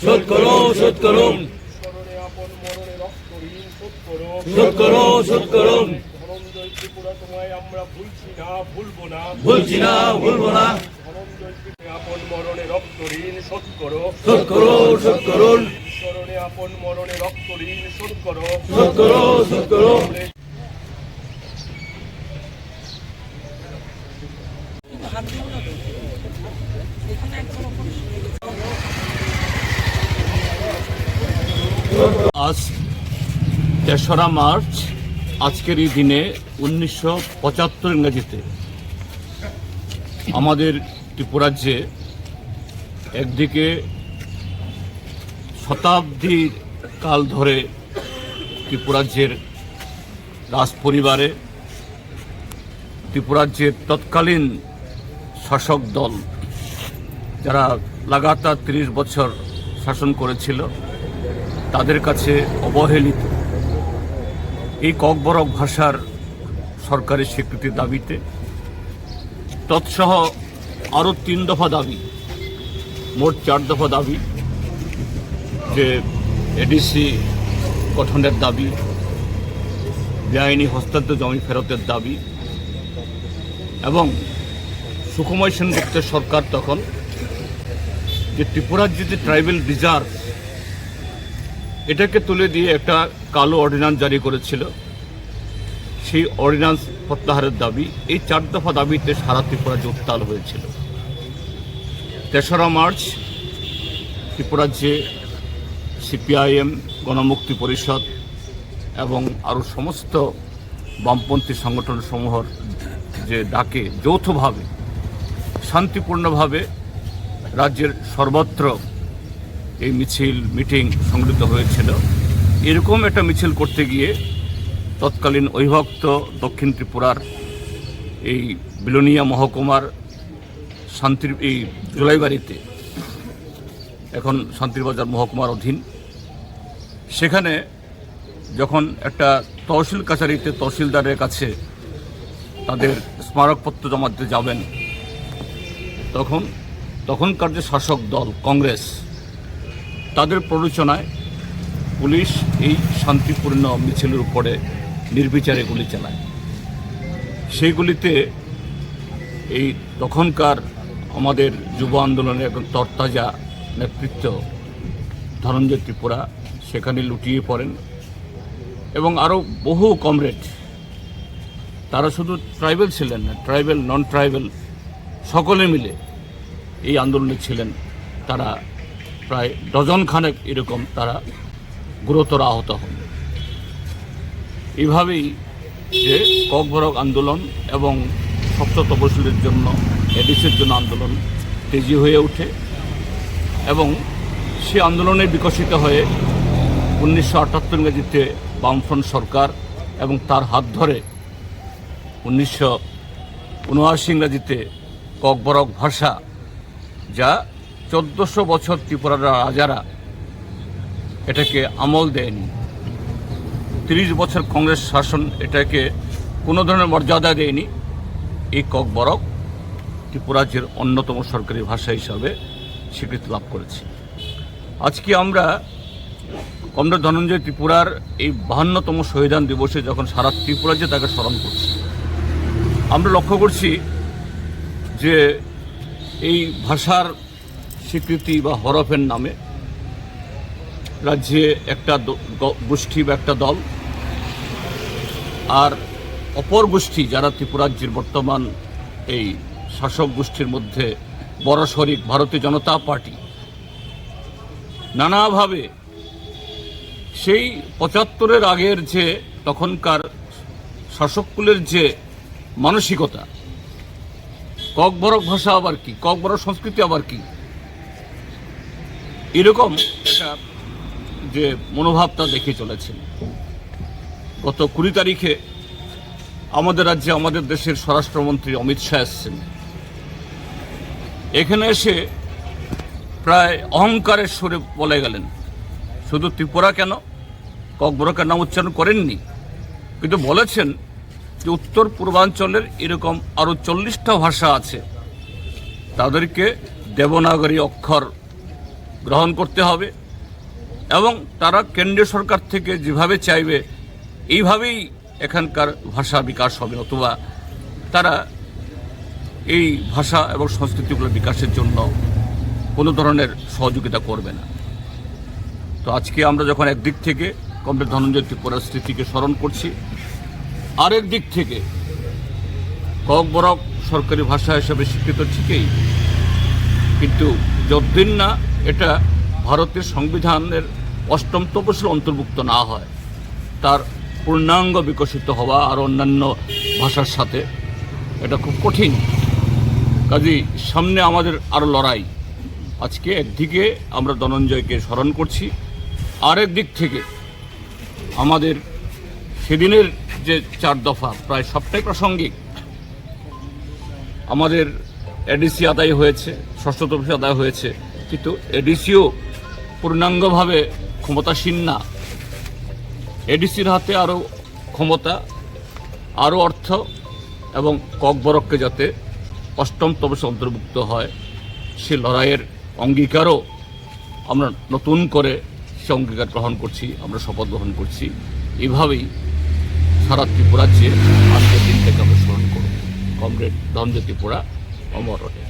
শোধ করো, শোধ করো, স্মরণে আপন মরণে রক্ত ঋণ শোধ করো, শোধ করো, শোধ করো। ধনঞ্জয় ত্রিপুরা তোমায় আমরা ভুলছি না, ভুলবো না, ভুলছি না, ভুলবো না। ধনঞ্জয় ত্রিপুরা আপন মরণে রক্ত ঋণ শোধ করো, শোধ করো, শোধ করো, স্মরণে আপন মরণে রক্ত ঋণ শোধ করো, শোধ করো, শোধ করো। আজ ৩রা মার্চ, আজকের এই দিনে 1975 ইংরেজিতে আমাদের ত্রিপুরাজ্যে একদিকে শতাব্দীর কাল ধরে ত্রিপুরাজ্যের রাজ পরিবারে ত্রিপুরাজ্যের তৎকালীন শাসক দল যারা লাগাতার ৩০ বছর শাসন করেছিল তাদের কাছে অবহেলিত এই ককবরক ভাষার সরকারি স্বীকৃতির দাবিতে তৎসহ আরও ৩ দফা দাবি, মোট ৪ দফা দাবি, যে এডিসি গঠনের দাবি, বেআইনি হস্তান্তর জমি ফেরতের দাবি এবং সুকুমার সেনগুপ্তের সরকার তখন যে ত্রিপুরার যে ট্রাইবেল রিজার্ভ এটাকে তুলে দিয়ে একটা কালো অর্ডিন্যান্স জারি করেছিল, সেই অর্ডিন্যান্স প্রত্যাহারের দাবি, এই ৪ দফা দাবিতে সারা ত্রিপুরাজ্যে উত্তাল হয়েছিল। ৩রা মার্চ ত্রিপুরাজ্যে সিপিআইএম, গণমুক্তি পরিষদ এবং আরও সমস্ত বামপন্থী সংগঠনসমূহের যে ডাকে যৌথভাবে শান্তিপূর্ণভাবে রাজ্যের সর্বত্র এই মিছিল মিটিং সংগঠিত হয়েছিল। এরকম একটা মিছিল করতে গিয়ে তৎকালীন অবিভক্ত দক্ষিণ ত্রিপুরার এই বিলোনিয়া মহকুমার শান্তির এই জুলাইবাড়িতে, এখন শান্তিরবাজার মহকুমার অধীন, সেখানে যখন একটা তহসিল কাছারিতে তহসিলদারের কাছে তাদের স্মারকপত্র জমা দিতে যাবেন, তখনকার যে শাসক দল কংগ্রেস, তাদের প্ররোচনায় পুলিশ এই শান্তিপূর্ণ মিছিলের উপরে নির্বিচারে গুলি চালায়। সেই গুলিতে এই তখনকার আমাদের যুব আন্দোলনের একজন তরতাজা নেতৃত্ব ধনঞ্জয় ত্রিপুরা সেখানে লুটিয়ে পড়েন এবং আরও বহু কমরেড, তারা শুধু ট্রাইবেল ছিলেন না, ট্রাইবেল নন ট্রাইবেল সকলে মিলে এই আন্দোলনে ছিলেন। তারা প্রায় ডজন খানেক এরকম তারা গুরুতর আহত হন। এইভাবেই যে ককবরক আন্দোলন এবং সপ্ত তপশিলের জন্য এডিসির জন্য আন্দোলন তেজি হয়ে ওঠে এবং সে আন্দোলনে বিকশিত হয়ে 1978 ইংরেজিতে বামফ্রন্ট সরকার এবং তার হাত ধরে 1979 ইংরেজিতে ককবরক ভাষা, যা 1400 বছর ত্রিপুরার রাজারা এটাকে আমল দেয়নি, 30 বছর কংগ্রেস শাসন এটাকে কোনো ধরনের মর্যাদা দেয়নি, এই ককবরক ত্রিপুরাজ্যের অন্যতম সরকারি ভাষা হিসাবে স্বীকৃতি লাভ করেছে। আজকে আমরা কমরেড ধনঞ্জয় ত্রিপুরার এই 52তম শহীদান দিবসে যখন সারা ত্রিপুরাজ্যে তাকে স্মরণ করছি, আমরা লক্ষ্য করছি যে এই ভাষার স্বীকৃতি বা হরফের নামে রাজ্যে একটা গোষ্ঠী বা একটা দল আর অপর গোষ্ঠী যারা ত্রিপুরাজ্যের বর্তমান এই শাসক গোষ্ঠীর মধ্যে বড় শরিক ভারতীয় জনতা পার্টি নানাভাবে সেই 75-এর আগের যে তখনকার শাসককুলের যে মানসিকতা, ককবরক ভাষা আবার কি, ককবরক সংস্কৃতি আবার কি, এরকম একটা যে মনোভাবটা দেখে চলেছেন। গত 20 তারিখে আমাদের রাজ্যে আমাদের দেশের স্বরাষ্ট্রমন্ত্রী অমিত শাহ এসেছেন। এখানে এসে প্রায় অহংকারের সুরে বলে গেলেন, শুধু ত্রিপুরা কেন, ককবরকের নাম উচ্চারণ করেননি, কিন্তু বলেছেন যে উত্তর পূর্বাঞ্চলের এরকম আরও 40টা ভাষা আছে, তাদেরকে দেবনাগরী অক্ষর গ্রহণ করতে হবে এবং তারা কেন্দ্রীয় সরকার থেকে যেভাবে চাইবে এইভাবেই এখানকার ভাষা বিকাশ হবে, অথবা তারা এই ভাষা এবং সংস্কৃতিগুলোর বিকাশের জন্য কোনো ধরনের সহযোগিতা করবে না। তো আজকে আমরা যখন একদিক থেকে কমরেড ধনঞ্জয় ত্রিপুরার স্মৃতিকে স্মরণ করছি, আরেক দিক থেকে ককবরক সরকারি ভাষা হিসেবে স্বীকৃত ঠিকই, কিন্তু যতদিন না এটা ভারতের সংবিধানের ৮ম তফসিলে অন্তর্ভুক্ত না হয়, তার পূর্ণাঙ্গ বিকশিত হওয়া আর অন্যান্য ভাষার সাথে এটা খুব কঠিন। কাজেই সামনে আমাদের আরও লড়াই। আজকে একদিকে আমরা ধনঞ্জয়কে স্মরণ করছি, আরেক দিক থেকে আমাদের সেদিনের যে 4 দফা প্রায় সবটাই প্রাসঙ্গিক। আমাদের এডিসি আদায় হয়েছে, ৬ষ্ঠ তফসিল আদায় হয়েছে, কিন্তু এডিসিও পূর্ণাঙ্গভাবে ক্ষমতাসীন না। এডিসির হাতে আরও ক্ষমতা, আরও অর্থ এবং ককবরককে যাতে ৮ম তফসিলে অন্তর্ভুক্ত হয় সে লড়াইয়ের অঙ্গীকারও আমরা নতুন করে সে অঙ্গীকার গ্রহণ করছি, আমরা শপথ গ্রহণ করছি। এভাবেই সারা ত্রিপুরার চেয়ে আজকের দিনটাকে আমরা স্মরণ করব। কমরেড ধনঞ্জয় ত্রিপুরা অমর রহে।